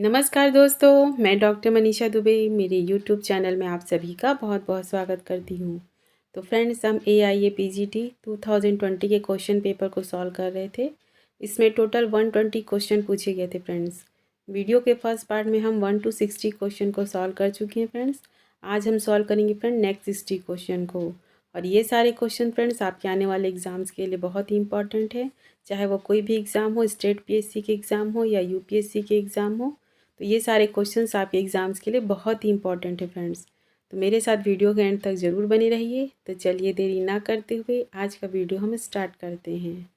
नमस्कार दोस्तों, मैं डॉक्टर मनीषा दुबे मेरे यूट्यूब चैनल में आप सभी का बहुत बहुत स्वागत करती हूँ। तो फ्रेंड्स, हम AIA PGT 2020 के क्वेश्चन पेपर को सॉल्व कर रहे थे। इसमें टोटल 120 क्वेश्चन पूछे गए थे फ्रेंड्स। वीडियो के फर्स्ट पार्ट में हम 1 to 60 क्वेश्चन को सॉल्व कर चुके हैं फ्रेंड्स। आज हम सॉल्व करेंगे फ्रेंड नेक्स्ट 60 क्वेश्चन को। और ये सारे क्वेश्चन फ्रेंड्स आपके आने वाले एग्ज़ाम्स के लिए बहुत ही इंपॉर्टेंट है, चाहे वो कोई भी एग्ज़ाम हो, स्टेट PSC के एग्ज़ाम हो या UPSC के एग्ज़ाम हो। तो ये सारे क्वेश्चंस आपके एग्ज़ाम्स के लिए बहुत ही इंपॉर्टेंट है फ्रेंड्स। तो मेरे साथ वीडियो के एंड तक ज़रूर बने रहिए। तो चलिए देरी ना करते हुए आज का वीडियो हम स्टार्ट करते हैं।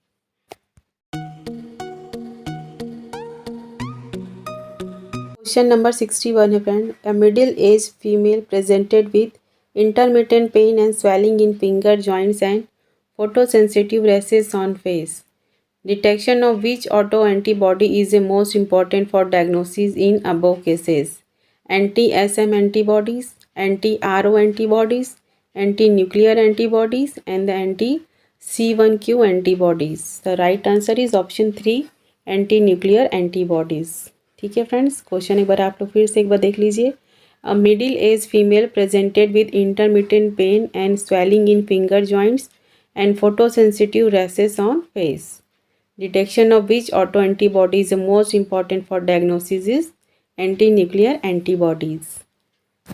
क्वेश्चन नंबर 61 है friend. A middle age female presented with intermittent pain and swelling in finger joints and photosensitive rashes on face. Detection of which autoantibody is the most important for diagnosis in above cases? Anti-SM antibodies, anti-RO antibodies, anti-nuclear antibodies, and the anti-C1q antibodies. The right answer is option 3, anti-nuclear antibodies. ठीक है friends, question एक बार आप लोग फिर से एक बार देख लीजिए। A middle aged female presented with intermittent pain and swelling in finger joints and photosensitive rashes on face. Detection of which autoantibody is the most important for diagnosis is anti-nuclear antibodies.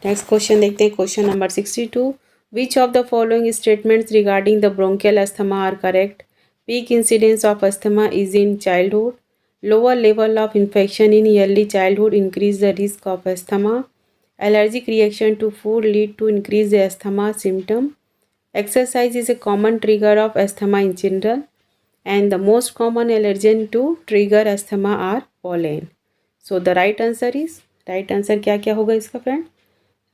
Next question देखते हैं, question number 62. Which of the following statements regarding the bronchial asthma are correct? Peak incidence of asthma is in childhood. Lower level of infection in early childhood increase the risk of asthma. Allergic reaction to food lead to increase the asthma symptom. Exercise is a common trigger of asthma in children. And the most common allergen to trigger asthma are pollen. So the right answer क्या क्या होगा इसका friend?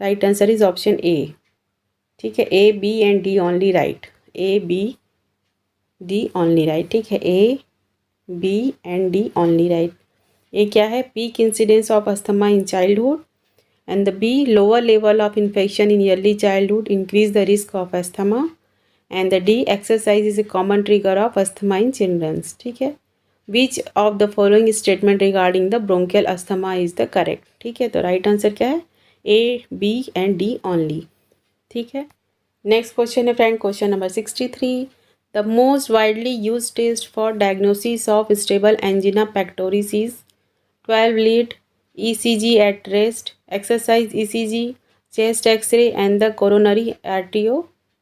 Right answer is option A. ठीक है, A, B and D only right. A, B, D only right. ठीक है, A, B and D only right. A क्या है? Peak incidence of asthma in childhood. And the B, lower level of infection in early childhood increase the risk of asthma. And the D, exercise is a common trigger of asthma in childrens. ठीक है, विच of the following statement regarding the bronchial asthma is the correct. ठीक है, तो right answer क्या है? A, B and D only. ठीक है, next question है friend, question number 63. The most widely use test for diagnosis of stable angina pectoris is 12 lead, ECG at rest, exercise ECG, chest x ray and the coronary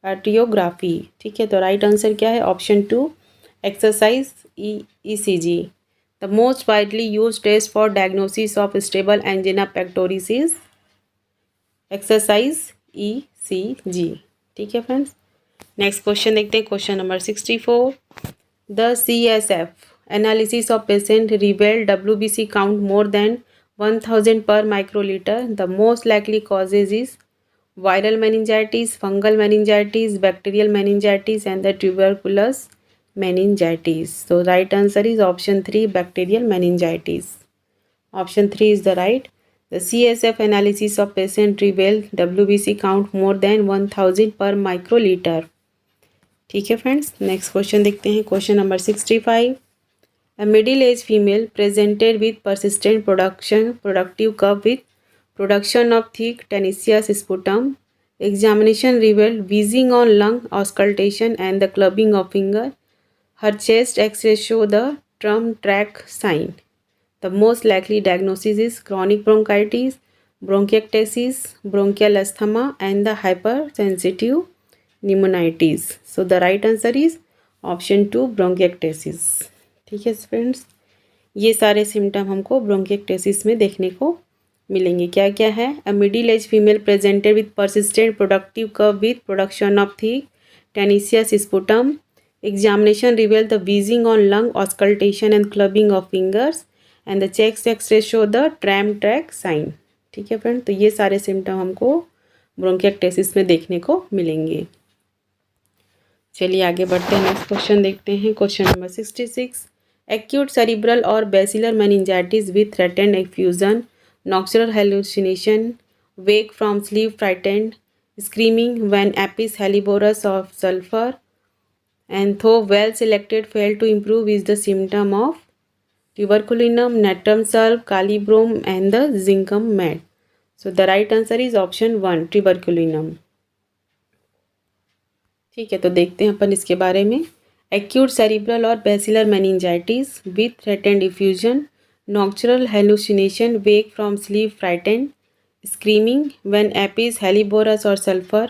arteriography. ठीक है, तो right answer क्या है? Option 2, exercise ECG. The most widely use test for diagnosis of stable angina pectoris is exercise ECG. ठीक है friends, next question देखते हैं, question number 64. The CSF analysis of patient रिवेल WBC count more than 1000 per microliter. The most likely causes is viral meningitis, fungal meningitis, bacterial meningitis and the tuberculous meningitis. So right answer is option 3, bacterial meningitis. Option 3 is the right. The CSF analysis of patient reveal WBC count more than 1000 per microliter. ठीक है friends, next question देखते हैं, question number 65. A middle-aged female presented with persistent productive cough with production of thick tenacious sputum. Examination revealed wheezing on lung, auscultation and the clubbing of finger. Her chest X-ray show the drum track sign. The most likely diagnosis is chronic bronchitis, bronchiectasis, bronchial asthma and the hypersensitive pneumonitis. So the right answer is option 2, bronchiectasis. ठीक है friends, ये सारे symptom हमको bronchiectasis में देखने को मिलेंगे। क्या क्या है? A middle age female presented with persistent productive cough with production of thick tenacious sputum. Examination reveal the wheezing on lung, auscultation and clubbing of fingers and the chest x-ray show the tram track sign. ठीक है friend, तो ये सारे symptom हमको bronchiectasis में देखने को मिलेंगे। चलिए आगे बढ़ते हैं, नेक्स्ट क्वेश्चन देखते हैं, question number 66. Acute cerebral or basilar meningitis with threatened effusion, nocturnal hallucination, wake from sleep, frightened, screaming when apis helleborus of sulfur, and though well selected fail to improve is the symptom of tuberculinum, natrum salve, calibrome and the zincum mat. So the right answer is option 1 tuberculinum. ठीक है, तो देखते हैं अपन इसके बारे में. Acute cerebral और basilar meningitis with threatened diffusion, nocturnal hallucination, wake from sleep, frightened, screaming when apis, helleborus or sulfur.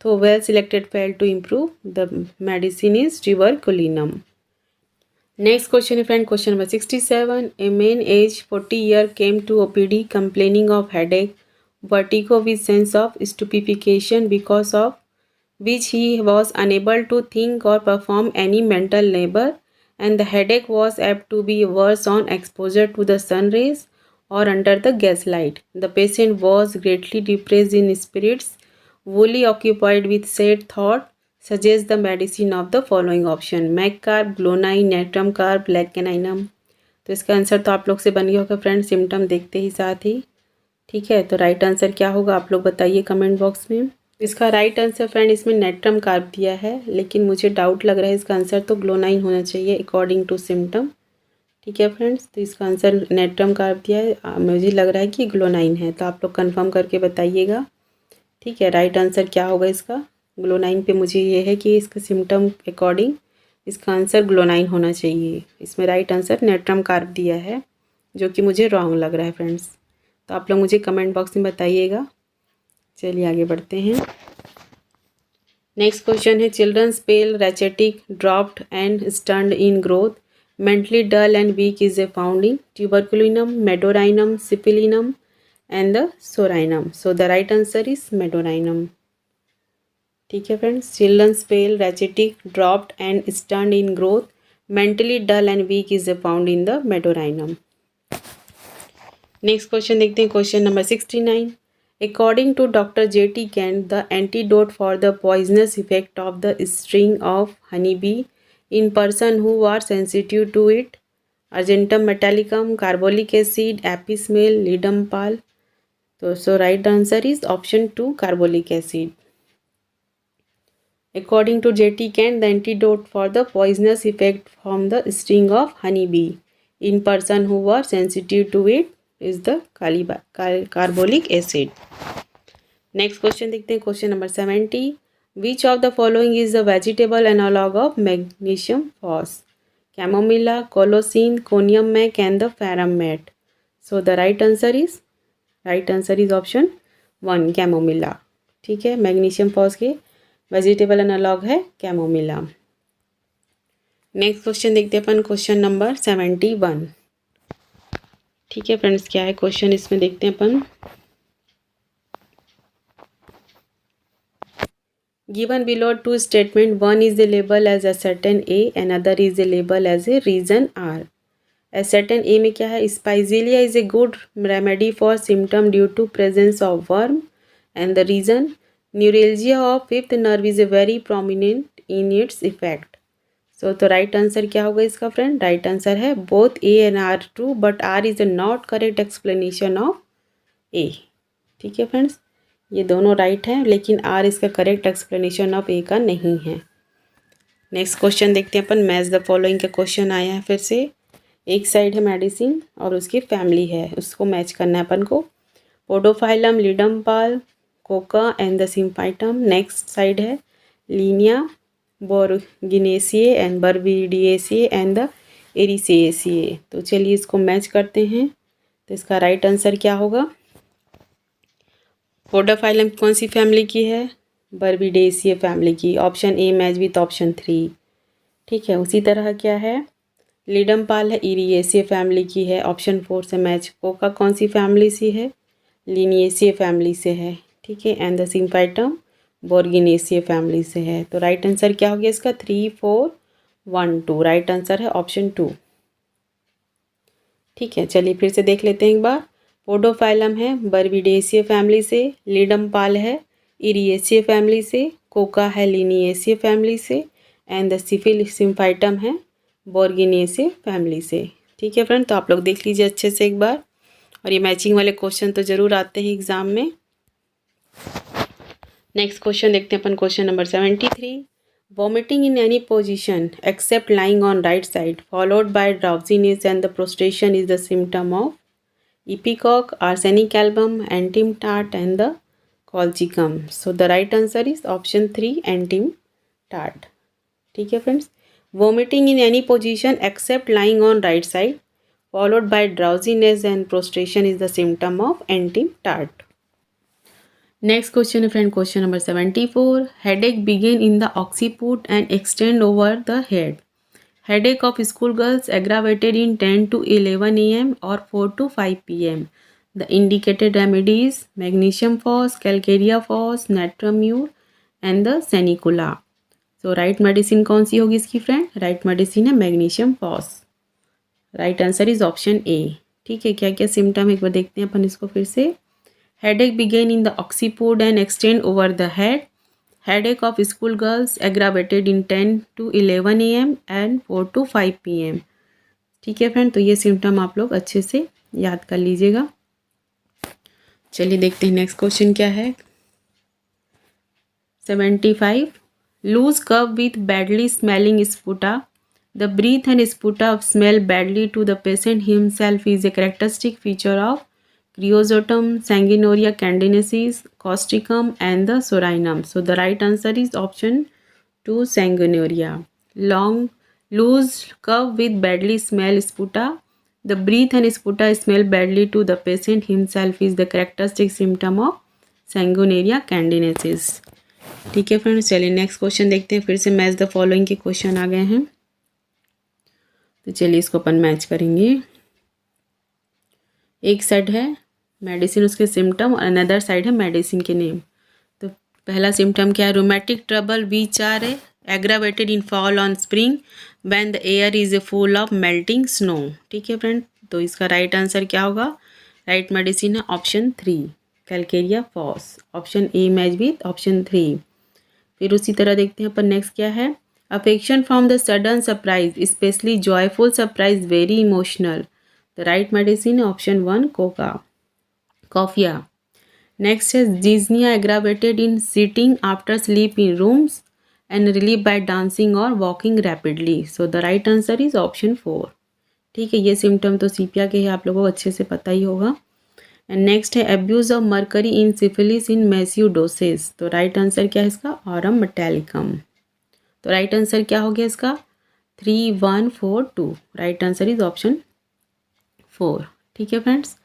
So well selected failed to improve. The medicine is tuberculinum. Next question, friend. Question number 67. A man aged 40 years came to OPD complaining of headache, vertigo with sense of stupefaction, because of which he was unable to think or perform any mental labor, and the headache was apt to be worse on exposure to the sun rays or under the gaslight. The patient was greatly depressed in spirits, wholly occupied with sad thought. Suggest the medicine of the following option: mag carb, glonoine, natrum carb, lac caninum. तो इसका answer तो आप लोग से बन गया होगा friend, symptom देखते ही साथ ही. ठीक है, तो राइट आंसर क्या होगा आप लोग बताइए कमेंट बॉक्स में. इसका राइट आंसर फ्रेंड इसमें नेट्रम कार्ब दिया है, लेकिन मुझे डाउट लग रहा है इसका आंसर तो ग्लोनाइन होना चाहिए अकॉर्डिंग टू सिम्टम. ठीक है फ्रेंड्स, तो इसका आंसर नेट्रम कार्ब दिया है, मुझे लग रहा है कि ग्लोनाइन है, तो आप लोग कंफर्म करके बताइएगा. ठीक है, राइट आंसर क्या होगा इसका. ग्लोनाइन पे मुझे ये है कि इसका सिम्टम अकॉर्डिंग इसका आंसर ग्लोनाइन होना चाहिए. इसमें राइट आंसर नेट्रम कार्ब दिया है, जो कि मुझे रॉन्ग लग रहा है फ्रेंड्स. तो आप लोग मुझे कमेंट बॉक्स में बताइएगा. चलिए आगे बढ़ते हैं. नेक्स्ट क्वेश्चन है childrens pale, rachitic, dropped and stunted in growth, mentally dull and weak is a found in tuberculinum, medorrhinum, syphilinum and the psorinum. So the right answer is medorrhinum. ठीक है friends, childrens pale, rachitic, dropped and stunted in growth, mentally dull and weak is a found in the medorrhinum. Next question देखते हैं. Question number 69. According to Dr. J.T. Kent, the antidote for the poisonous effect of the sting of honeybee in person who are sensitive to it: Argentum metallicum, carbolic acid, apis male, lidum pal. So right answer is option 2 carbolic acid. According to J.T. Kent, the antidote for the poisonous effect from the sting of honeybee in person who are sensitive to it is the carbolic acid. Next question देखते हैं. Question number 70. Which of the following is the vegetable analog of magnesium phos? Chamomilla, colocynth, conium mac and the ferrum met. So the right answer is option 1 chamomilla. ठीक है, magnesium phos के vegetable analog है chamomilla. Next question देखते हैं अपन. Question number 71. ठीक है friends, क्या है क्वेश्चन इसमें देखते हैं अपन. Given below 2 statement, one is a label as ascertain A, another is a label as a reason R. ascertain A में क्या है? Spigelia is a good remedy for symptom due to presence of worm, and the reason neuralgia of fifth nerve is a very prominent in its effect. So तो right answer क्या होगा इसका friend? Right answer है both A and R true, but R is a not correct explanation of A. ठीक है friends, ये दोनों right हैं, लेकिन आर इसका करेक्ट एक्सप्लेनेशन ऑफ ए का नहीं है. नेक्स्ट क्वेश्चन देखते हैं अपन. मैच द फॉलोइंग का क्वेश्चन आया है फिर से. एक साइड है मेडिसिन और उसकी फैमिली है, उसको मैच करना है अपन को. Podophyllum, Ledum Pal, Coca and the symphytum. Next side है लीनिया, बोर्गिनेसिए एंड बर्बिडिएसिए एंड द एरिसिएसिए. तो चलिए इसको मैच करते हैं. तो इसका राइट आंसर क्या होगा? पोडोफाइलम कौन सी फैमिली की है? बर्बिडेसिए फैमिली की. Option A match with option 3. ठीक है, उसी तरह क्या है? लिडम पाल है इरिएसिए फैमिली की है, ऑप्शन 4 से मैच. कोका कौन सी फैमिली से है? लिनिएसिए फैमिली से है. ठीक है, एंड द सिम्फाइटम बोर्गिनेसिए फैमिली से है. तो राइट आंसर क्या हो गया इसका? 3, 4, 1, 2. राइट आंसर है ऑप्शन 2. ठीक है, चलिए फिर से देख लेते हैं एक बार. पोडोफाइलम है बर्बिडेसिए फैमिली से, लिडम पाल है इरिएसिए फैमिली से, कोका है लिनिएसिए फैमिली से, एंड द सिम्फाइटम है बोर्गिनेसिए फैमिली से. ठीक है फ्रेंड, तो आप लोग देख लीजिए अच्छे से एक बार, और ये मैचिंग वाले क्वेश्चन तो ज़रूर आते हैं एग्ज़ाम में. नेक्स्ट क्वेश्चन देखते हैं अपन. Question number 73. Vomiting in any position except lying on right side, followed by drowsiness and the prostration is the symptom of ipecac, arsenic album, antim tart and the colchicum. So the right answer is option 3, antim tart. ठीक है friends. Vomiting in any position except lying on right side, followed by drowsiness and prostration is the symptom of antim tart. Next question है friend, question number 74. Headache begin in the occiput and extend over the head. Headache of schoolgirls aggravated in 10 to 11 a.m. or 4 to 5 p.m. The indicated remedies magnesium phos, calcarea phos, natramure and the senicula. So right medicine कौन सी होगी इसकी friend? Right medicine है magnesium phos. Right answer is option A. ठीक है, क्या क्या symptom एक बार देखते हैं अपन इसको फिर से. Headache begin in the occiput and extend over the head. Headache of school girls aggravated in 10 to 11 AM and 4 to 5 PM. ठीक है फ्रेंड, तो ये सिम्टम आप लोग अच्छे से याद कर लीजिएगा. चलिए देखते हैं नेक्स्ट क्वेश्चन क्या है. 75. Loose curve with badly smelling sputa. The breath and sputa smell badly to the patient himself is a characteristic feature of Creosotum, Sanguinaria candidiasis, Causticum and the Sorinum. So the right answer is option 2, Sanguinaria. Long, loose curve with badly smell sputa. The breath and sputa smell badly to the patient himself is the characteristic symptom of Sanguinaria candidiasis. ठीक है friends, चलिए next question देखते हैं. फिर से match the following के question आ गए हैं, तो चलिए इसको अपन मैच करेंगे. एक साइड है मेडिसिन उसके सिम्टम और अनदर साइड है मेडिसिन के नेम. तो पहला सिम्टम क्या है? Rheumatic trouble which are aggravated in fall on spring when the air is full of melting snow. ठीक है फ्रेंड, तो इसका राइट आंसर क्या होगा? राइट मेडिसिन है option 3, calcarea phos. Option A match with option 3. फिर उसी तरह देखते हैं अपन नेक्स्ट क्या है. Affection from the sudden surprise specially joyful surprise very emotional. The right medicine option 1, coffea. Next है dyspnoea aggravated in sitting after sleep in rooms and relieve by dancing और walking rapidly. So the right answer is option 4. ठीक है, ये symptom तो सीपिया के ही आप लोगों को अच्छे से पता ही होगा. एंड नेक्स्ट है abuse of mercury in syphilis in massive doses. तो राइट आंसर क्या है इसका? Aurum metallicum. तो राइट आंसर क्या हो गया इसका? 3, 1, 4, 2. Right answer is option 4. ठीक है फ्रेंड्स,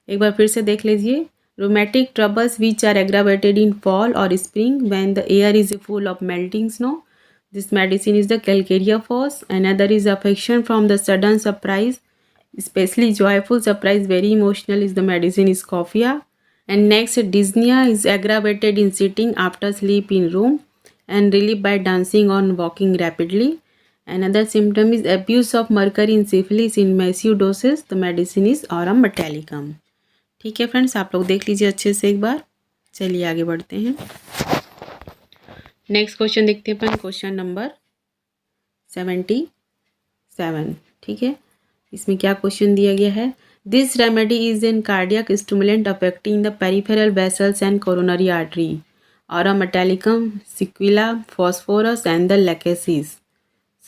एक बार फिर से देख लीजिए. Rheumatic troubles which are aggravated in fall और spring when the air is full of melting snow. This medicine is the calcarea phos. Another is affection from the sudden surprise especially joyful surprise very emotional is the medicine is coffea. And next dyspnea is aggravated in sitting after sleep in room and relieved by dancing or walking rapidly. Another symptom is abuse of mercury in syphilis in massive doses. The medicine is aurum metallicum. ठीक है friends, आप लोग देख लीजिए अच्छे से एक बार. चलिए आगे बढ़ते हैं. नेक्स्ट क्वेश्चन देखते हैं अपन, क्वेश्चन नंबर 77. ठीक है, इसमें क्या क्वेश्चन दिया गया है. This remedy is an cardiac stimulant affecting the peripheral vessels and coronary artery. Aurum metallicum, squilla, phosphorus and the lachesis.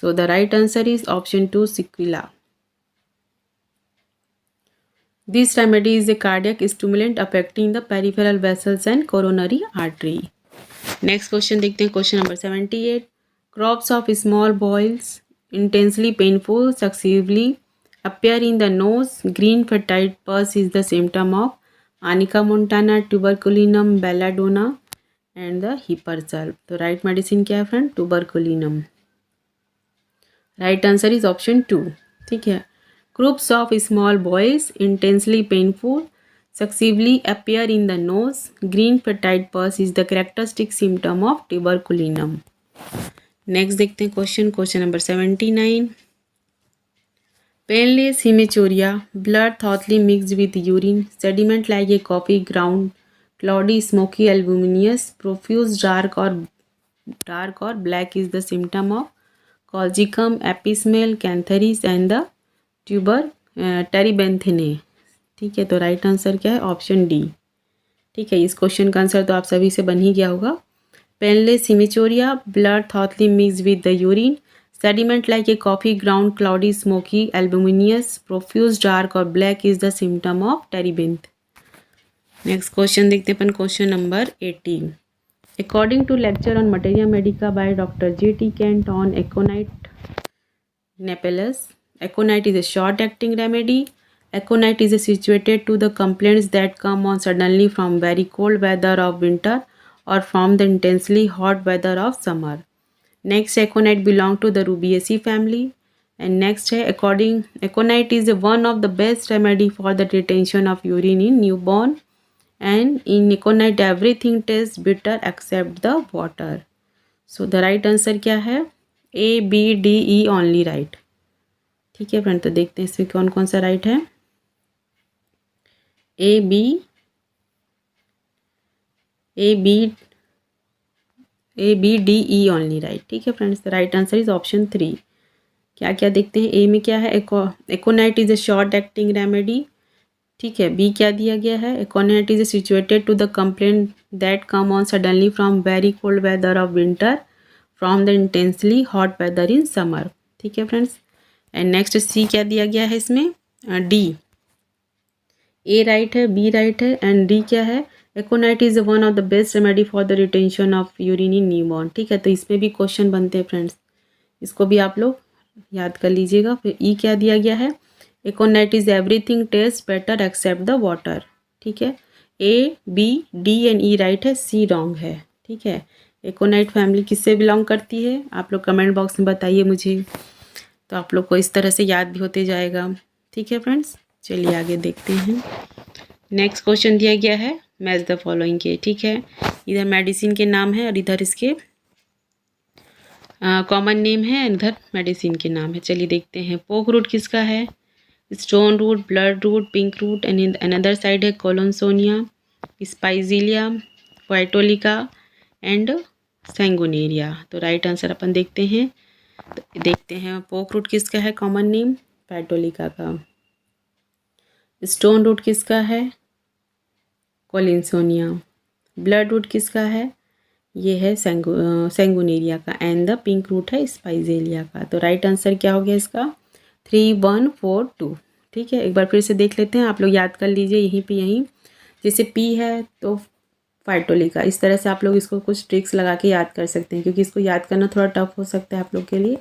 So the right answer is option 2, squilla. This remedy is a cardiac stimulant affecting the peripheral vessels and coronary artery. Next question देखते हैं, question number 78. Crops of small boils intensely painful successively appear in the nose. Green fertile pus is the symptom of Anica montana, tuberculinum, belladonna and the hippersal. तो right medicine क्या है friend? tuberculinum. Right answer is option 2. ठीक है, groups of small boys intensely painful successively appear in the nose. Green fertile pus is the characteristic symptom of tuberculinum. Next देखते हैं question number 79. Painless hematuria, blood thoroughly mixed with urine, sediment like a coffee ground, cloudy, smoky, albuminous, profuse dark or black is the symptom of colchicum, epismale, cantheris and the tuber terebinthine. ठीक है, तो right answer क्या है? Option D. ठीक है, इस question का answer तो आप सभी से बन ही गया होगा. painless hematuria, blood thoroughly mixed with the urine, sediment like a coffee ground, cloudy, smoky, albuminous, profuse, dark or black is the symptom of terebinth. Next question देखते हैं अपन question number 18. According to lecture on Materia Medica by Dr. J.T. Kent on Aconite Napellus, Aconite is a short-acting remedy. Aconite is situated to the complaints that come on suddenly from very cold weather of winter or from the intensely hot weather of summer. Next, Aconite belong to the Rubiaceae family. And next है Aconite is one of the best remedy for the retention of urine in newborn. And in Aconite everything tastes bitter except the water. So the right answer क्या है? A, B, D, E only right. ठीक है friend, तो देखते हैं इसमें कौन कौन सा राइट है. A, B, D, E only right. ठीक है friends, the right answer is option 3. क्या क्या देखते हैं. ए में क्या है? Aconite is a short acting remedy. ठीक है. बी क्या दिया गया है? Aconite is situated to the complaint that come on suddenly from very cold weather of winter from the intensely hot weather in summer. ठीक है फ्रेंड्स. एंड नेक्स्ट सी क्या दिया गया है इसमें? डी. ए राइट है, बी राइट है एंड डी क्या है? Aconite is one of the best remedy for the retention of urine in newborn. ठीक है. तो इसमें भी क्वेश्चन बनते हैं फ्रेंड्स, इसको भी आप लोग याद कर लीजिएगा. फिर ई क्या दिया गया है? Aconite is everything taste better except the water. ठीक है. A, B, D and E right है, सी रॉन्ग है. ठीक है. एकोनाइट फैमिली किससे बिलोंग करती है? आप लोग कमेंट बॉक्स में बताइए मुझे, तो आप लोग को इस तरह से याद भी होते जाएगा. ठीक है फ्रेंड्स, चलिए आगे देखते हैं. नेक्स्ट क्वेश्चन दिया गया है मैच द फॉलोइंग के. ठीक है. इधर मेडिसिन के नाम है और इधर इसके कॉमन नेम है, इधर मेडिसिन के नाम है. चलिए देखते हैं. पोक रूट किसका है? Stone root, blood root, pink root and another side है कोलोनसोनिया, स्पाइजिलिया, वाइटोलिका एंड सैंगोनेरिया. तो राइट आंसर अपन देखते हैं. तो देखते हैं पोक रूट किसका है कॉमन नेम? वाइटोलिका का. स्टोन रूट किसका है? कोलिनसोनिया. ब्लड रूट किसका है? ये है सैंगोनेरिया का. एंड द पिंक रूट है स्पाइजेलिया का. तो राइट आंसर क्या हो गया इसका? 3, 1, 4, 2. ठीक है. एक बार फिर से देख लेते हैं, आप लोग याद कर लीजिए यहीं. जैसे पी है तो फाइटोलिका, इस तरह से आप लोग इसको कुछ ट्रिक्स लगा के याद कर सकते हैं, क्योंकि इसको याद करना थोड़ा टफ हो सकता है आप लोग के लिए.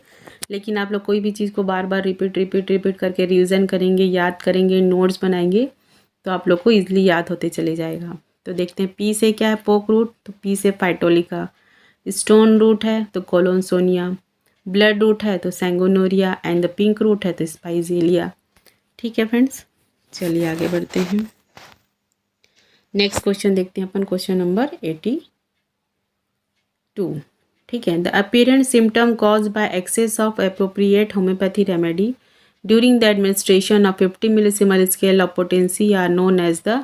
लेकिन आप लोग कोई भी चीज़ को बार बार रिपीट करके रिविज़न करेंगे, याद करेंगे, नोट्स बनाएंगे, तो आप लोग को ईजिली याद होते चले जाएगा. तो देखते हैं. पी से क्या है? पोक रूट, तो पी से फाइटोलिका. स्टोन रूट है तो कोलोनसोनिया. ब्लड रूट है तो सैंगोनोरिया एंड द पिंक रूट है तो स्पाइजेलिया. ठीक है फ्रेंड्स, चलिए आगे बढ़ते हैं. नेक्स्ट क्वेश्चन देखते हैं अपन. Question number 82. ठीक है. The apparent symptom cause by excess of appropriate homeopathy remedy during the administration of 50 millesimal scale of potency are known as the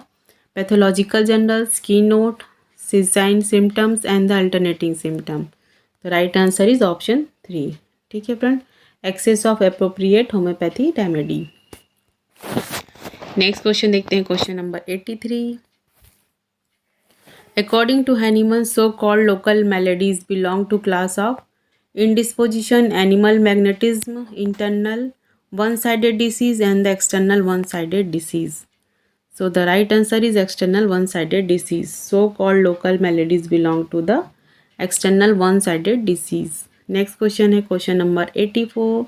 pathological generals, key note, design symptoms and the alternating symptom. तो right answer is option 3. ठीक है friend. Excess of appropriate homeopathy remedy. Next question देखते हैं. Question number 83. According to Hahnemann, so-called local maladies belong to class of indisposition, animal magnetism, internal one-sided disease and the external one-sided disease. So the right answer is external one-sided disease. So-called local maladies belong to the external one-sided disease. Next question है question number 84.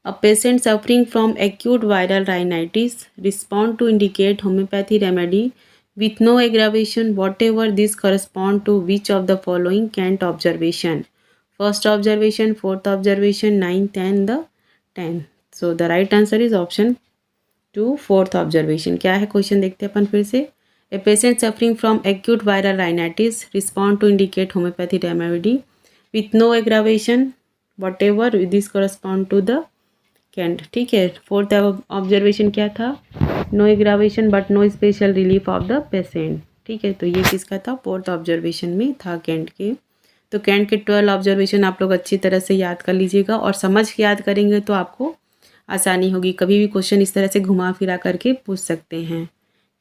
A patient suffering from acute viral rhinitis respond to indicate homeopathy remedy with no aggravation whatever. This correspond to which of the following Kent observation? First observation, fourth observation, 9th and the 10th. So the right answer is option 2, fourth observation. क्या है question देखते हैं अपन फिर से. A patient suffering from acute viral rhinitis respond to indicate homeopathy remedy with no aggravation whatever. This correspond to the Kent. ठीक है. Fourth observation क्या था? No aggravation but no special relief of the patient. ठीक है. तो ये किसका था? फोर्थ ऑब्जर्वेशन में था कैंट के. तो कैंट के 12 ऑब्जर्वेशन आप लोग अच्छी तरह से याद कर लीजिएगा, और समझ के याद करेंगे तो आपको आसानी होगी. कभी भी क्वेश्चन इस तरह से घुमा फिरा करके पूछ सकते हैं.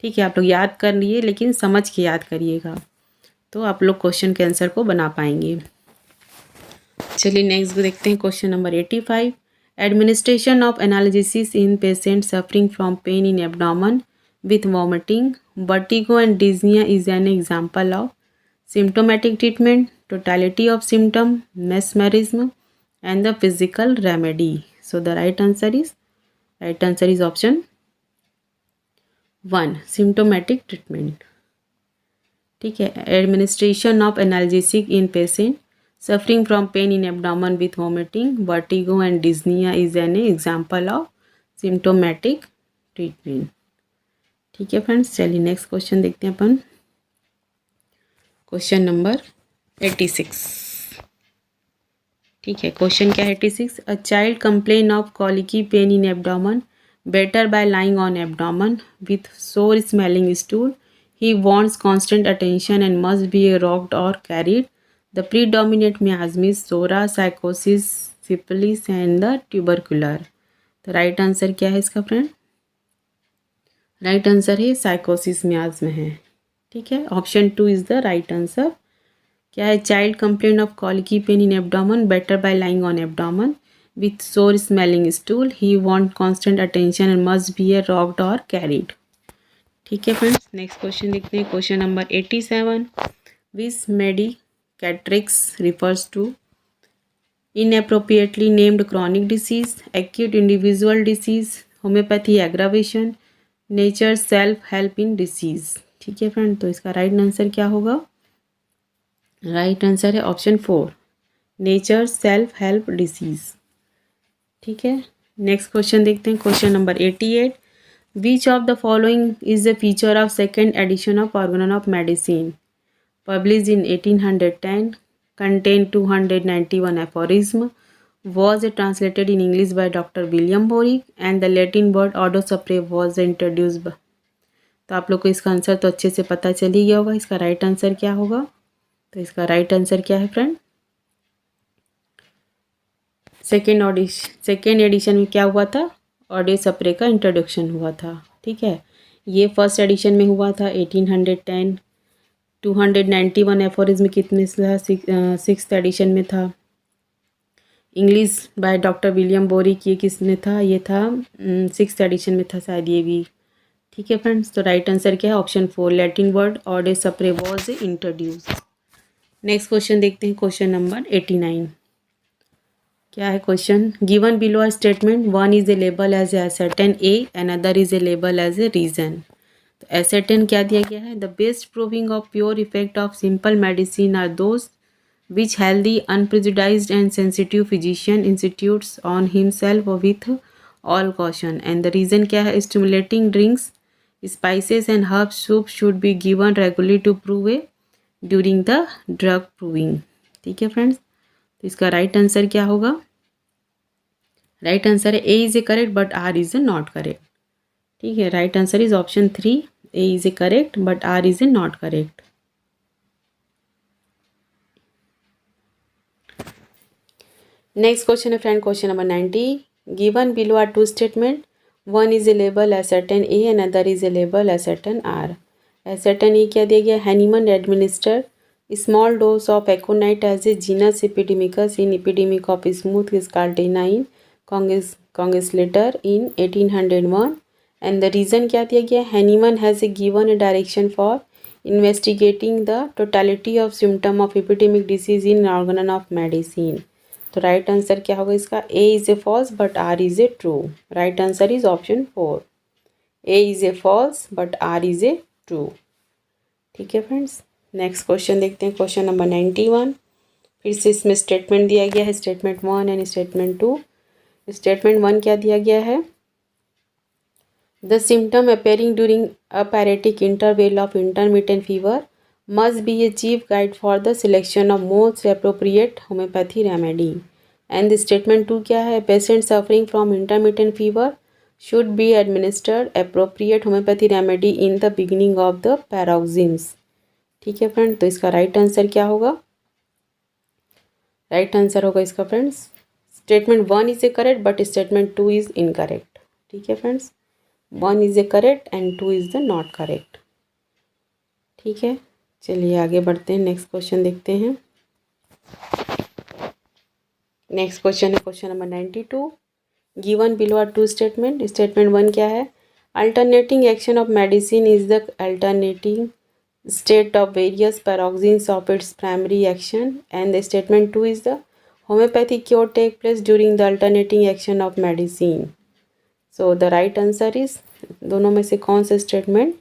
ठीक है. आप लोग याद कर लिए लेकिन समझ के याद करिएगा. तो आप लोग क्वेश्चन के आंसर को बना पाएंगे। चलिए नेक्स्ट देखते हैं question number 85। Administration of analysis in patient suffering from pen in abdomen with vomiting, vertigo and dyspnea is an example of symptomatic treatment, totality of symptom, mesmerism and the physical remedy. So the right answer is option 1, symptomatic treatment. ठीक है, administration of analgesic in patient suffering from pain in abdomen with vomiting, vertigo and dyspnea is an example of symptomatic treatment. ठीक है friends, चलिए next question देखते हैं अपन। Question number 86। ठीक है, क्वेश्चन क्या है 86। A child complain of colicky pain in abdomen better by lying on abdomen with sour smelling stool. He wants constant attention and must be rocked और carried. The predominant miasm is psora, sycosis, syphilis and the tubercular. तो right answer क्या है इसका friend? Right answer है साइकोसिस मियाज्म है। ठीक है, option 2 is the right answer. क्या है? Child complain of colicky pain in abdomen better by lying on abdomen with sour smelling stool. He want constant attention and must be rocked और carried. ठीक है friends, next question देखते हैं। Question number 87। Which medicatrix refers to inappropriately named chronic disease, acute individual disease, homeopathy aggravation, nature self help in disease. ठीक है friend, तो इसका right answer क्या होगा? राइट आंसर है option 4, nature self help disease. ठीक है, नेक्स्ट क्वेश्चन देखते हैं। Question number 88। Which of the following is the feature of second edition of organ of medicine publish in 1810, contain 291 aphorism, was translated in English by Dr. William Borick and the Latin word odospray was introduced by। तो आप लोग को इसका answer तो अच्छे से पता चल ही गया होगा। इसका राइट आंसर क्या होगा? तो इसका राइट आंसर क्या है फ्रेंड? सेकेंड एडिशन में क्या हुआ था? ओडोस्प्रे का इंट्रोडक्शन हुआ था। ठीक है, ये फर्स्ट एडिशन में हुआ था 1810। 291 एफोरिज्म कितने था? सिक्स्थ एडिशन में था। English by doctor William boric, ये किसने था? ये था सिक्स्थ एडिशन में था शायद ये भी। ठीक है फ्रेंड्स, तो राइट आंसर क्या है? ऑप्शन 4, लैटिन वर्ड ओडोस्प्रे वाज इंट्रोड्यूस। नेक्स्ट क्वेश्चन देखते हैं। Question number 89। क्या है question? Given below are statement, one is a label as assertion A and other is a label as a reason. तो assertion क्या दिया गया है? The best proving of pure effect of simple medicine are those which healthy, unprejudiced and sensitive physician institutes on himself with all caution। and the reason क्या है? stimulating drinks, spices and herb soup should be given regularly to prove a during the drug proving। ठीक है friends, तो इसका right answer क्या होगा? Right answer है A is a correct but R is a not correct. ठीक है, right answer is option 3, A is a correct but R is a not correct. Next question है friend, question number 90। Given below are two statement, one is a label assertion A and other is a label assertion R. Assertion A क्या दिया गया? Hahnemann administer small dose of aconite as a genus epidemicus in epidemic of smooth scarlatina in Konigslutter इन 1801। And the reason क्या दिया गया? Hahnemann has a given a direction for investigating the totality of symptom of epidemic disease in organ of medicine. तो right answer क्या होगा इसका? A is a false but R is A true. Right answer is option 4, A is a false but R is A true. ठीक है friends, next question देखते हैं। Question number 91। फिर से इसमें स्टेटमेंट दिया गया है, स्टेटमेंट 1 एंड स्टेटमेंट 2। स्टेटमेंट 1 क्या दिया गया है? The symptom appearing during apyretic interval of intermittent fever must be a chief guide for the selection of most appropriate homeopathy remedy। and the statement 2 क्या है? patient suffering from intermittent fever should be administered appropriate homeopathy remedy in the beginning of the paroxysms। ठीक है friend, तो इसका right answer क्या होगा? Right answer होगा इसका friends, statement 1 is a correct but statement 2 is incorrect. ठीक है friends, 1 is a correct and 2 is the not correct. ठीक है, चलिए आगे बढ़ते हैं, नेक्स्ट क्वेश्चन देखते हैं। नेक्स्ट क्वेश्चन है question number 92। Given below are two statement. Statement 1 क्या है? Alternating action of medicine is the alternating state of various paroxysms of its primary action, and the statement 2 is the homeopathic cure take place during the alternating action of medicine. So the right answer is, दोनों में से कौन सा statement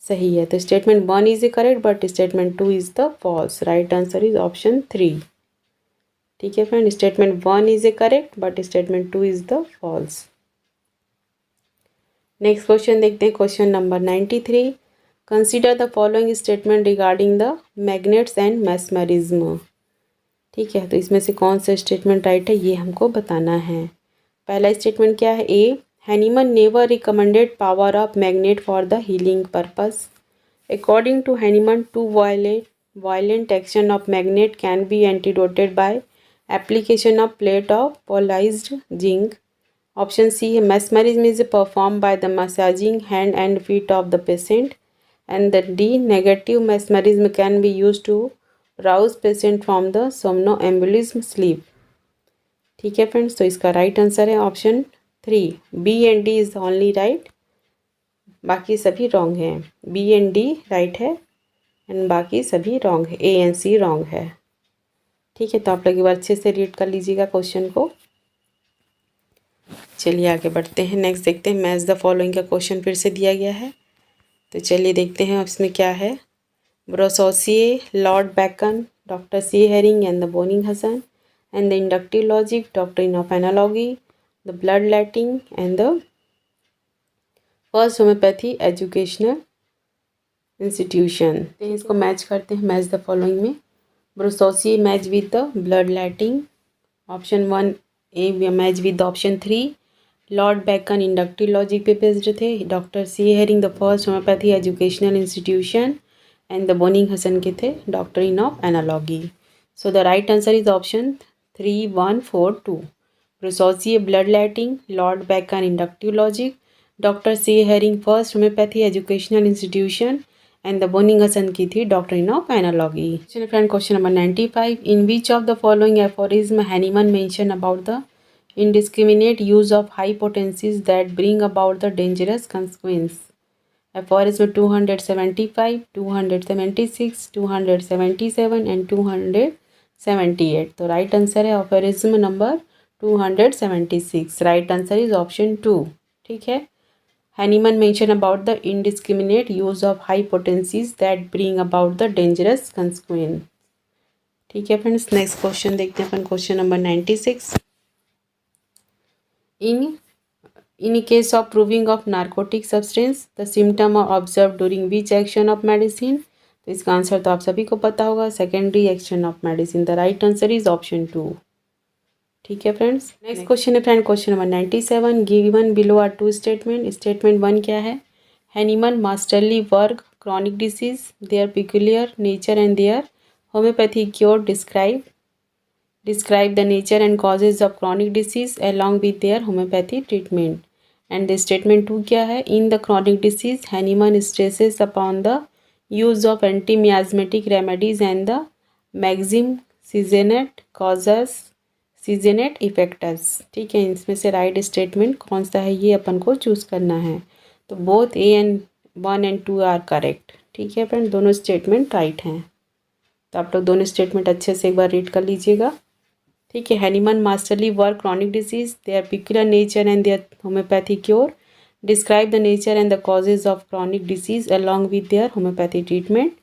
सही है? तो statement 1 is correct but statement 2 is the false. Right answer is option 3। ठीक है friend, statement 1 is correct but statement 2 is the false. Next question देखते हैं, question number 93। Consider the following statement regarding the magnets and mesmerism. ठीक है, तो इसमें से कौन सा स्टेटमेंट राइट है ये हमको बताना है। पहला स्टेटमेंट क्या है? A, Hahnemann never recommended power of magnet for the healing purpose. According to Hahnemann, to violent action of magnet can be antidoted by application of plate of polarized zinc. Option C है, mesmerism is performed by the massaging hand and feet of the patient, and the D, negative mesmerism can be used to rouse patient from the somnambulism sleep। ठीक है friends, तो इसका right answer है option 3। B and D is only right, बाकी सभी wrong हैं। B and D right है and बाकी सभी रॉन्ग है, ए एंड सी रॉन्ग है। ठीक है, तो आप लोग एक बार अच्छे से रीड कर लीजिएगा क्वेश्चन को। चलिए आगे बढ़ते हैं, नेक्स्ट देखते हैं। मैच द फॉलोइंग का क्वेश्चन फिर से दिया गया है, तो चलिए देखते हैं इसमें क्या है। Broussais, Lord Bacon, doctor C Hering and the Boenninghausen, and the inductive logic, doctrine of analogy, the blood letting and the first homeopathy educational institution. इसको मैच करते हैं, मैच द फॉलोइंग में। Broussais match with the blood letting, option 1 A match with option 3। Lord Bacon inductive logic पे based थे, doctor C Hering the first homeopathy educational institution, and the boning Hasan के थे doctrine of analogy. So the right answer is option 3, 1, 4, 2। Broussais blood letting, Lord Bacon inductive logic, doctor C Hering first homeopathy educational institution, and the Boenninghausen की थी doctrine of analogy. चलिए friend, question number 95। In which of the following aphorism Hahnemann mention about the indiscriminate use of high potencies that bring about the dangerous consequence? Aphorism 275, 276, 277 and 278। तो right answer है aphorism number 276। Right answer is option 2। ठीक है, Hahnemann mention about the indiscriminate use of high potencies that bring about the dangerous consequence। ठीक है friends, next question देखते हैं अपन, question number 96। In case of proving of narcotic substance, the symptom are observed during which action of medicine? तो इसका answer तो आप सभी को पता होगा, secondary action of medicine. The right answer is option 2। ठीक है फ्रेंड्स, नेक्स्ट क्वेश्चन है friend, question number 97। Given below are two statement. Statement 1 क्या है? Hahnemann masterly work chronic disease, their peculiar nature and their homeopathic cure describe the nature and causes of chronic disease along with their homeopathy treatment। and the statement 2 क्या है? in the chronic disease, Hahnemann stresses upon the use of anti-miasmatic remedies and the maxim seasonate causes seasonate effects। ठीक है, इसमें से right statement कौन सा है ये अपन को चूज़ करना है। तो both A and 1 and 2 are correct. ठीक है फ्रेंड, दोनों स्टेटमेंट राइट हैं। तो आप लोग दोनों स्टेटमेंट अच्छे से एक बार रीड कर लीजिएगा। ठीक है, Hahnemann masterly work chronic disease, their peculiar nature and their homeopathy cure, describe the nature and the causes of chronic disease along with their homeopathy treatment.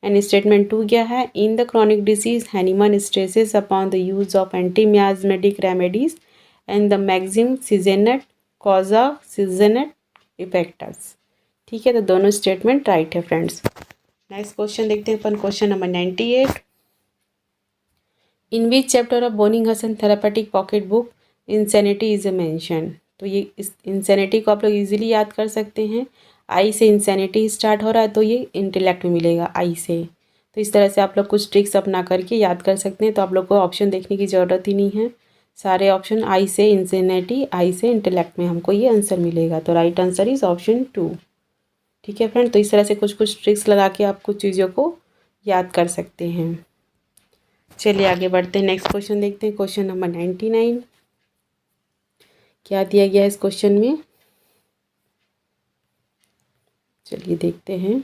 And statement 2 क्या है? In the chronic disease, Hahnemann stresses upon the use of anti miasmatic remedies and the maxim cessante causa cessat effectus. ठीक है, तो दोनों statement right है friends. Next question देखते हैं अपन, question number 98। In which chapter of Boenninghausen therapeutic pocket book insanity is a mention. तो ये इस इंसैनिटी को आप लोग इजीली याद कर सकते हैं। आई से इंसैनिटी स्टार्ट हो रहा है तो ये इंटेलेक्ट में मिलेगा आई से। तो इस तरह से आप लोग कुछ ट्रिक्स अपना करके याद कर सकते हैं। तो आप लोग को ऑप्शन देखने की ज़रूरत ही नहीं है, सारे ऑप्शन आई से इंसैनिटी, आई से इंटेलेक्ट में हमको ये आंसर मिलेगा। तो राइट आंसर इज ऑप्शन 2। ठीक है फ्रेंड, तो इस तरह से कुछ कुछ ट्रिक्स लगा के आप कुछ चीज़ों को याद कर सकते हैं। चलिए आगे बढ़ते हैं, नेक्स्ट क्वेश्चन देखते हैं। क्वेश्चन नंबर 99 क्या दिया गया है इस क्वेश्चन में, चलिए देखते हैं।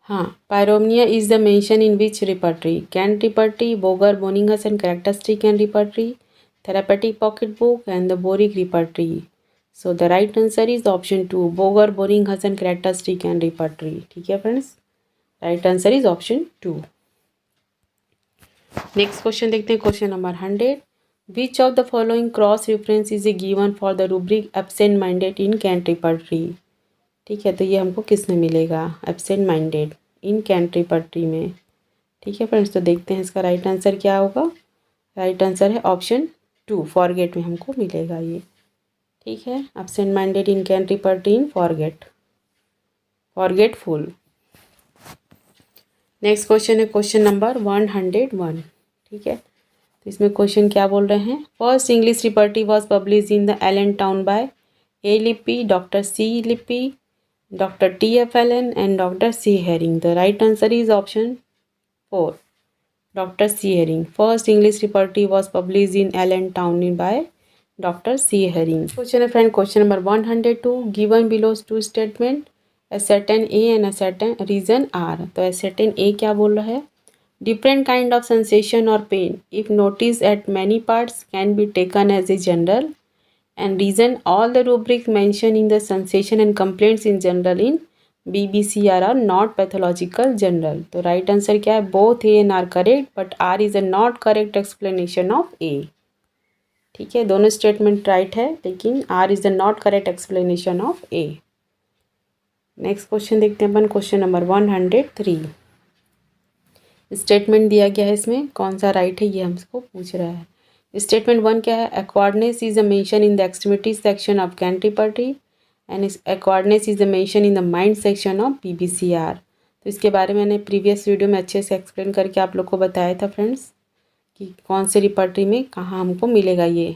हाँ, pyromania is the mention in which repertory? Kent repertory, Boger Boenninghausen characteristic and repertory, therapeutic pocket book and the Boericke repertory. So the right answer is option 2, Boger Boenninghausen characteristic and repertory. ठीक है friends, right answer is option 2। Next question देखते हैं। Question number 100, which of the following cross reference is a given for the rubric absent minded in Kent repertory? ठीक है, तो ये हमको किस में मिलेगा? Absent minded in Kent repertory में। ठीक है फ्रेंड्स, तो देखते हैं इसका राइट आंसर क्या होगा। राइट आंसर है ऑप्शन 2, फॉरगेट में हमको मिलेगा ये। ठीक है, absent minded in Kent repertory in forget, forgetful. Next question है क्वेश्चन नंबर 101। ठीक है, तो इसमें क्वेश्चन क्या बोल रहे हैं? First English repertory was publish in the Allentown by a Lippe, doctor सी लिपी, Dr. T.F. Allen and Dr. C. Herring. The right answer is option 4, Dr. C. Herring. First English repertory was published in Allentown by Dr. C. Herring. Question friend, question number 102. Given below two statement, ascertain A and ascertain reason R. तो ascertain A क्या बोल रहा है? Different kind of sensation or pain, if noticed at many parts, can be taken as a general. And reason, all the rubrics mentioned in the sensation and complaints in general in BBCR are not pathological general. तो right answer क्या है? Both A and R correct, but R is a not correct explanation of A. ठीक है, दोनों statement right है, लेकिन R is the not correct explanation of A. Next question देखते हैं अपन, क्वेश्चन नंबर 103। स्टेटमेंट दिया गया है, इसमें कौन सा राइट है ये हमको पूछ रहा है। स्टेटमेंट 1 क्या है? Awkwardness is a mention in the extremity section of Kent repertory and awkwardness is a mention in the mind section of BBCR। तो इसके बारे में मैंने प्रीवियस वीडियो में अच्छे से एक्सप्लेन करके आप लोग को बताया था फ्रेंड्स, कि कौन से रिपर्टरी में कहाँ हमको मिलेगा ये।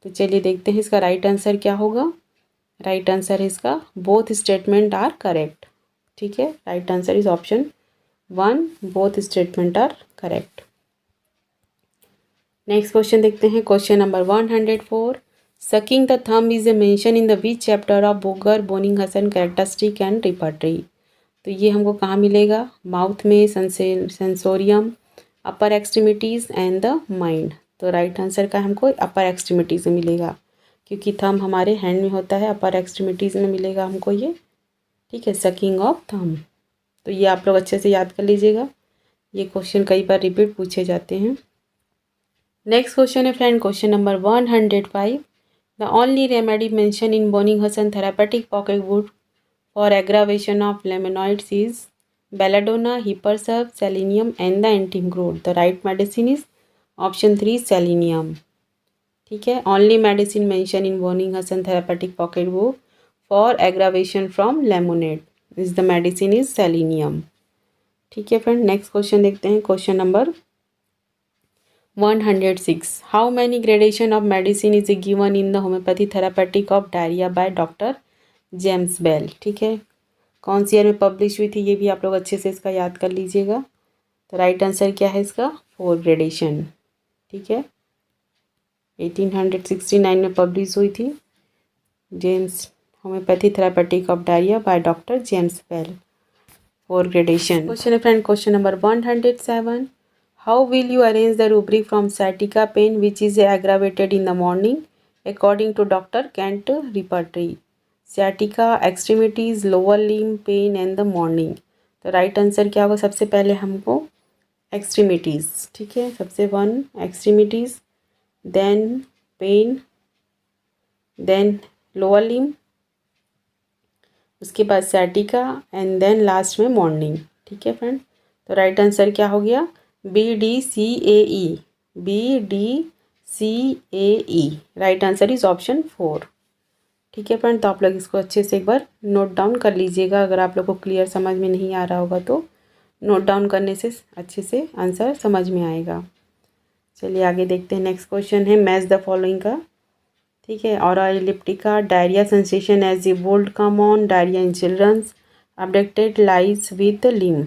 तो चलिए देखते हैं इसका राइट आंसर क्या होगा। राइट आंसर है इसका बोथ स्टेटमेंट आर करेक्ट। ठीक है, right answer is option 1, both statement are correct. Next question देखते हैं, question number 104। Sucking the thumb is a mention in the which chapter of Boger Boenninghausen characteristic and repertory? तो ये हमको कहाँ मिलेगा? Mouth में, sensorium, upper extremities and the mind. तो right answer का हमको अपर एक्सट्रीमिटीज़ में मिलेगा, क्योंकि थंब हमारे हैंड में होता है, अपर एक्सट्रीमिटीज़ में मिलेगा हमको ये। ठीक है, सकिंग ऑफ थंब। तो ये आप लोग अच्छे से याद कर लीजिएगा, ये क्वेश्चन कई बार रिपीट पूछे जाते हैं। नेक्स्ट क्वेश्चन है friend, question number 105। The only remedy mention in Boenninghausen therapeutic pocket book for aggravation of lemonades is belladonna, hepar sulph, selenium and the antim crud. The right medicine is option 3, selenium. ठीक है, only medicine mention in Boenninghausen therapeutic pocket book for aggravation from lemonade is the medicine is selenium. ठीक है friend, next question देखते हैं, question number 106। How many gradation of medicine is given in the homeopathy therapeutic of diarrhoea by doctor James Bell? ठीक है, कौन सी year में publish हुई थी ये भी आप लोग अच्छे से इसका याद कर लीजिएगा। तो राइट आंसर क्या है इसका? 4 ग्रेडेशन। ठीक है, 1869 में पब्लिश हुई थी, James homoeopathy therapeutic of diarrhoea by doctor James Bell, 4 gradation. Question है friend, question number 107। How will you arrange the rubric from sciatica pain which is aggravated in the morning according to Dr. Kent repertory? Sciatica, extremities, lower limb pain and the morning. तो right answer क्या होगा? सबसे पहले हमको extremities, ठीक है, सबसे 1 extremities, then pain, then lower limb, उसके बाद sciatica एंड देन लास्ट में मॉर्निंग। ठीक है फ्रेंड, तो राइट आंसर क्या हो गया? BDCAE, BDCAE। Right answer is option 4। ठीक है फ्रेंड, तो आप लोग इसको अच्छे से एक बार नोट डाउन कर लीजिएगा। अगर आप लोग को क्लियर समझ में नहीं आ रहा होगा तो नोट डाउन करने से अच्छे से आंसर समझ में आएगा। चलिए आगे देखते हैं, नेक्स्ट क्वेश्चन है मैच द फॉलोइंग का। ठीक है, और एलिप्टिका, diarrhoea sensation as a would come on, diarrhoea in childrens, abducted lies with the limb.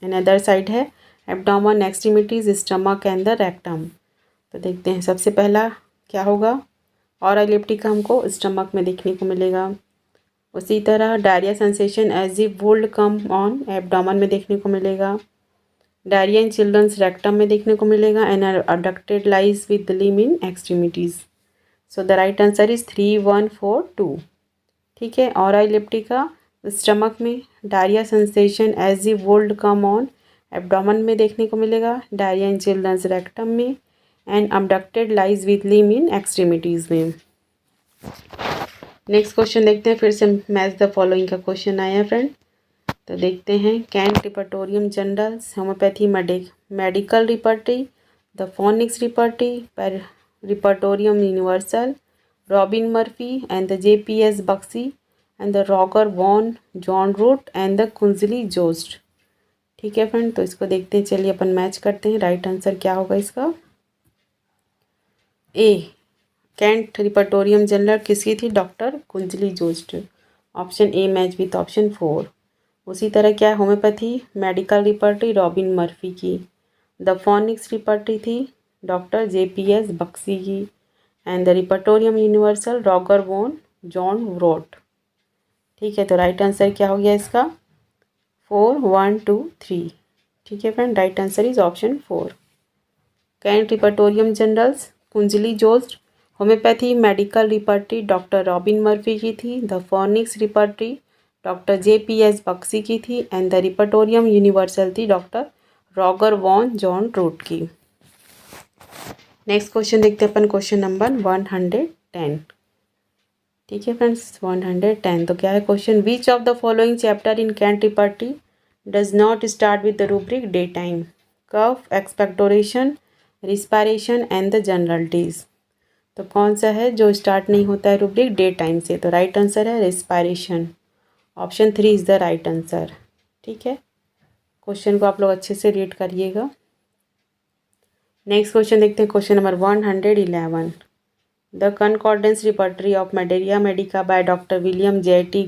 Another side है abdomen, extremities, stomach and the rectum. तो देखते हैं सबसे पहला क्या होगा। और एलिप्टिका हमको स्टमक में देखने को मिलेगा। उसी तरह diarrhoea sensation as if would come on abdomen में देखने को मिलेगा। डायरिया इन चिल्ड्रंस रेक्टम में देखने को मिलेगा। And adducted lies with the limb in extremities. So the right answer is 3, 1, 4, 2। ठीक है। और एलिप्टिका स्टमक में, diarrhoea sensation as if would come on abdomen में देखने को मिलेगा। डायरिया इन चिल्ड्रंस रेक्टम में। And abducted lies with limb in extremities में। नेक्स्ट क्वेश्चन देखते हैं। फिर से मैच द फॉलोइंग का क्वेश्चन आया है फ्रेंड। तो देखते हैं cantt repertorium generals, homoeopathy medical repertory, the phoenix repertory, repertorium universal, Robin Murphy and the JPS Bakshi and the Roger van Zandvoort and the Kunzli Jost. ठीक है friend, तो इसको देखते हैं। चलिए अपन मैच करते हैं। राइट आंसर क्या होगा इसका। ए, कैंट रिपर्टोरियम जनरल किसकी थी, doctor Kunzli Jost. Option A match with option 4। उसी तरह क्या है, homoeopathy medical repertory Robin Murphy की। द फोनिक्स रिपर्टरी थी डॉक्टर JPS बक्सी की। And the repertorium universal Roger van Zandvoort. ठीक है, तो राइट आंसर क्या हो गया इसका 4, 1, 2, 3। ठीक है friend, right answer is option 4। Kent repertorium generals Kunzli Jost, homoeopathy medical repertory doctor Robin Murphy की थी। The phoenix repertory doctor JPS Bakshi की थी। एंड द रिपर्टोरियम यूनिवर्सल थी doctor Roger van Zandvoort की। नेक्स्ट क्वेश्चन देखते हैं अपन, question number 110। ठीक है फ्रेंड्स, 110। तो क्या है question, which of the following chapter in Kent repertory does not start with the rubric daytime, cough, expectoration, respiration and the generalities. तो कौन सा है जो स्टार्ट नहीं होता है रूब्रिक डे टाइम से। तो राइट आंसर है respiration. Option 3 is the right answer. ठीक है, क्वेश्चन को आप लोग अच्छे से रीड करिएगा। नेक्स्ट क्वेश्चन देखते हैं, question number 111। The कनकॉर्डेंस repertory of malaria Medica by doctor William J.T.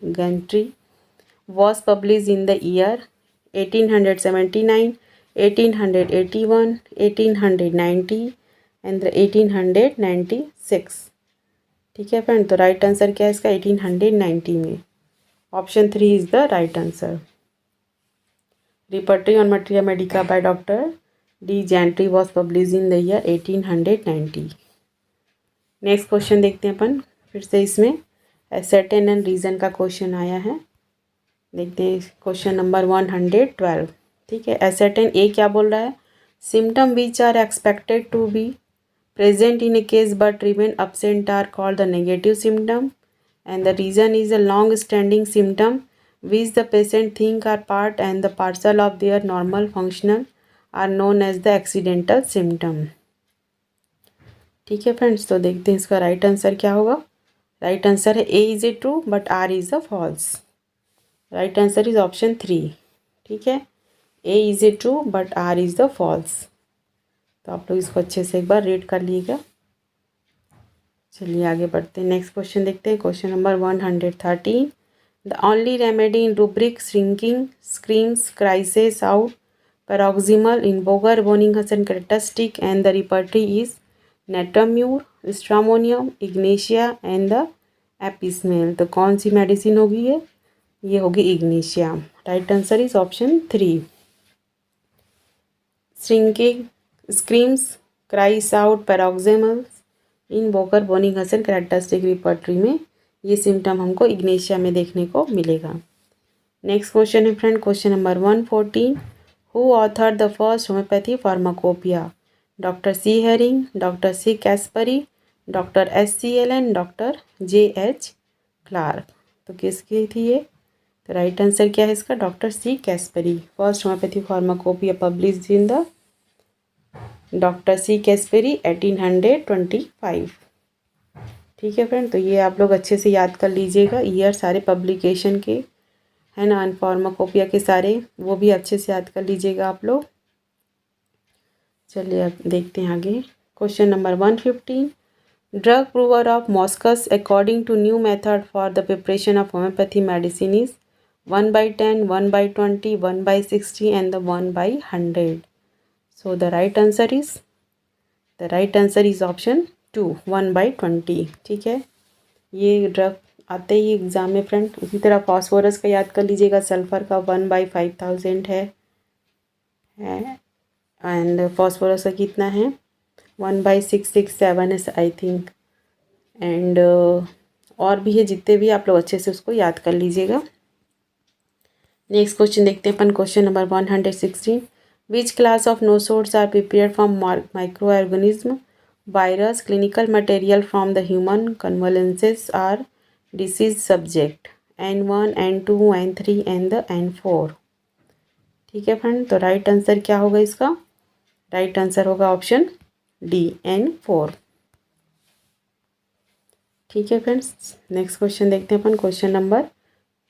गंट्री was published in the year 1879, 1881, 1890 and the 1896। ठीक है फ्रेंड, तो राइट आंसर क्या है इसका 1890 में। Option 3 is the right answer. Repertory on malaria Medica by doctor D. Gantry was published in the year 1890। Next question देखते हैं अपन। फिर से इसमें एसेर्टेन एंड रीजन का क्वेश्चन आया है। देखते हैं क्वेश्चन नंबर 112। ठीक है, एसेर्टेन ए क्या बोल रहा है, symptom which are expected to be present in a case but remain absent are called the negative symptom. And the reason is a long standing symptom which the patient think are part and the parcel of their normal functional are known as the accidental symptom. ठीक है friends, तो देखते हैं इसका right answer क्या होगा। Right answer है A is A true but R is a false. Right answer is option 3। ठीक है, A is A true but R is the false. तो आप लोग इसको अच्छे से एक बार रीड कर लीजिएगा। चलिए आगे बढ़ते हैं। नेक्स्ट क्वेश्चन देखते हैं, question number 113। The only remedy in rubric shrieking screams cries out paroxysmal in Boger Boenninghausen characteristic and the repertory is nat mur, stramonium, ignatia and the apis mel. तो कौन सी मेडिसिन होगी ये होगी ignatia. Right answer is option 3। Shrieking screams cries out paroxysmal in Boger Boenninghausen characteristic repertory में ये symptom हमको Ignatia में देखने को मिलेगा। नेक्स्ट क्वेश्चन है friend, question number 114। Who author the first homoeopathy pharmacopoeia, doctor C. Hering, doctor C. Caspari, doctor S.C. Allen, doctor J.H. Clarke. तो किसकी थी ये। तो राइट आंसर क्या है इसका, doctor C. Caspari. First homoeopathy pharmacopoeia published in the doctor C. Caspari 1825। ठीक है फ्रेंड, तो ये आप लोग अच्छे से याद कर लीजिएगा। ईयर सारे पब्लिकेशन के है ना, फार्माकोपिया के सारे, वो भी अच्छे से याद कर लीजिएगा आप लोग। चलिए अब देखते हैं आगे। Question number 115। Drug prover of moschus according to new method for the preparation of homeopathy medicine is 1/10, 1/20, 1/60 and the 1/100. So the right answer is option 2, 1/20. ठीक है, ये ड्रग आते ही एग्ज़ाम में फ्रेंड। उसी तरह फॉस्फोरस का याद कर लीजिएगा, सल्फ़र का 1/5000 है एंड फॉस्फोरस का कितना है 1/667 है आई थिंक। एंड और भी है, जितने भी आप लोग अच्छे से उसको याद कर लीजिएगा। नेक्स्ट क्वेश्चन देखते हैं अपन, question number 116। Which class of nosodes are prepared from micro organism, virus, clinical material from the human convalescents or disease subject, N1, N2, N3 and the N4। ठीक है फ्रेंड, तो राइट आंसर क्या होगा इसका? Right answer होगा option D, N4। ठीक है friends, next question देखते हैं अपन, क्वेश्चन नंबर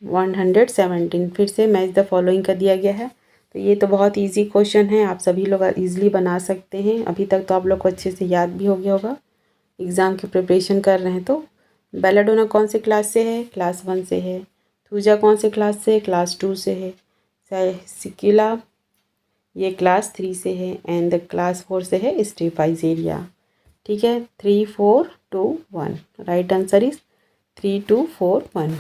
117। फिर से मैच द फॉलोइंग कर दिया गया है। तो ये तो बहुत इजी क्वेश्चन है, आप सभी लोग इजीली बना सकते हैं। अभी तक तो आप लोग को अच्छे से याद भी हो गया होगा, एग्ज़ाम की प्रिपरेशन कर रहे हैं तो। बेलाडोना कौन से क्लास से है? क्लास 1 से है। थूजा कौन से क्लास से है? क्लास 2 से है। सिकिला ये क्लास 3 से है एंड क्लास 4 से है स्टेफाइजेरिया। ठीक है, 3, 4, 2, 1। Right answer is 3, 2, 4, 1।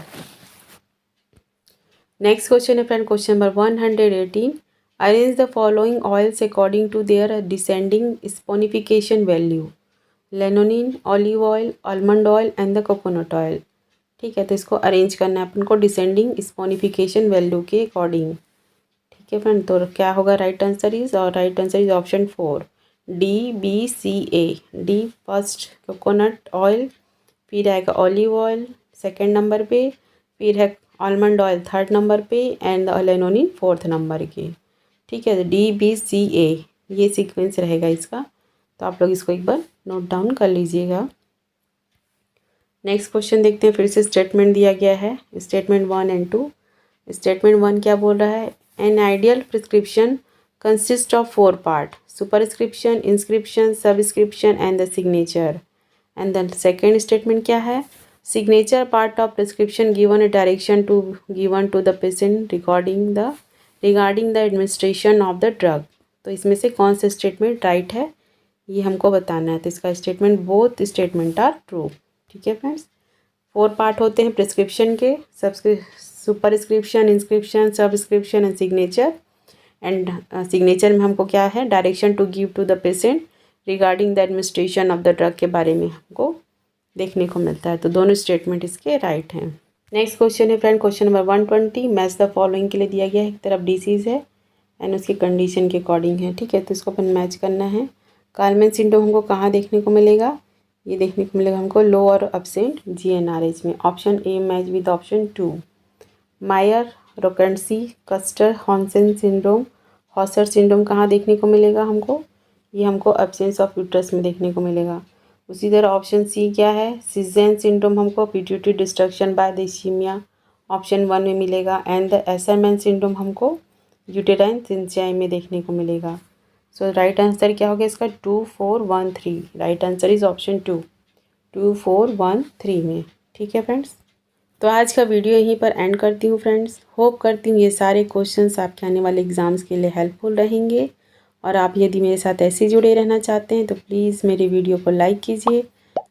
Next question है friend, question number 118। Arrange the following oils according to their descending saponification value, lanolin, olive oil, almond oil and the coconut oil. ठीक है, तो इसको अरेंज करना है अपन को डिसेंडिंग स्पोनिफिकेशन वैल्यू के अकॉर्डिंग। ठीक है फ्रेंड, तो क्या होगा राइट आंसर इज? और right answer is option 4, DBCA। D first coconut oil, फिर आएगा ऑलिव ऑयल सेकेंड नंबर पे, फिर है आलमंड ऑयल थर्ड नंबर पे एंड लेनोनिन फोर्थ नंबर के। ठीक है, DBCA ये सीक्वेंस रहेगा इसका, तो आप लोग इसको एक बार नोट डाउन कर लीजिएगा। नेक्स्ट क्वेश्चन देखते हैं, फिर से स्टेटमेंट दिया गया है, स्टेटमेंट 1 एंड 2। स्टेटमेंट 1 क्या बोल रहा है? An ideal prescription consist of 4 part, superscription, inscription, subscription and the signature. And the second statement क्या है? Signature part of prescription given a direction to the patient regarding the administration of the drug. तो इसमें से कौन सा statement right है ये हमको बताना है। तो इसका statement, both statement are true. ठीक है फ्रेंड्स, 4 पार्ट होते हैं प्रिस्क्रिप्शन के, superscription, inscription, subscription and signature. And signature में हमको क्या है? Direction to give to the patient regarding the administration of the drug के बारे में हमको देखने को मिलता है। तो दोनों स्टेटमेंट इसके राइट हैं। नेक्स्ट क्वेश्चन है friend, question number 120। Match the following के लिए दिया गया है, एक तरफ डिसीज़ है एंड उसकी कंडीशन के अकॉर्डिंग है। ठीक है, तो इसको अपन मैच करना है। कार्मेन सिंड्रोम हमको कहाँ देखने को मिलेगा? ये देखने को मिलेगा हमको लो और एब्सेंट GnRH में। Option A match with option 2। Mayar रोकेंसी castor हॉन्सन syndrome, Hauser syndrome कहाँ देखने को मिलेगा हमको? ये हमको एब्सेंस ऑफ यूट्रस में देखने को मिलेगा। उसी तरह ऑप्शन सी क्या है? सीजन सिंड्रोम हमको pituitary destruction by the ischemia, option 1 में मिलेगा। एंड द एसरमैन सिंड्रोम हमको यूटेराइन सिंचाई में देखने को मिलेगा। सो राइट आंसर क्या हो गया इसका? 2, 4, 1, 3। राइट आंसर इज ऑप्शन 2, 2, 4, 1, 3 में। ठीक है फ्रेंड्स, तो आज का वीडियो यहीं पर एंड करती हूँ फ्रेंड्स। होप करती हूँ ये सारे क्वेश्चंस आपके आने वाले एग्ज़ाम्स के लिए हेल्पफुल रहेंगे। और आप यदि मेरे साथ ऐसे जुड़े रहना चाहते हैं तो प्लीज़ मेरे वीडियो को लाइक कीजिए,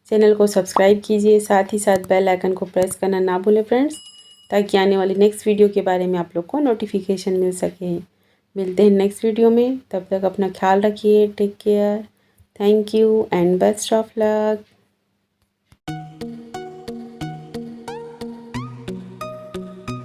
चैनल को सब्सक्राइब कीजिए, साथ ही साथ बेल आइकन को प्रेस करना ना भूलें फ्रेंड्स, ताकि आने वाली नेक्स्ट वीडियो के बारे में आप लोग को नोटिफिकेशन मिल सके। मिलते हैं नेक्स्ट वीडियो में, तब तक अपना ख्याल रखिए। Take care, thank you and best of luck.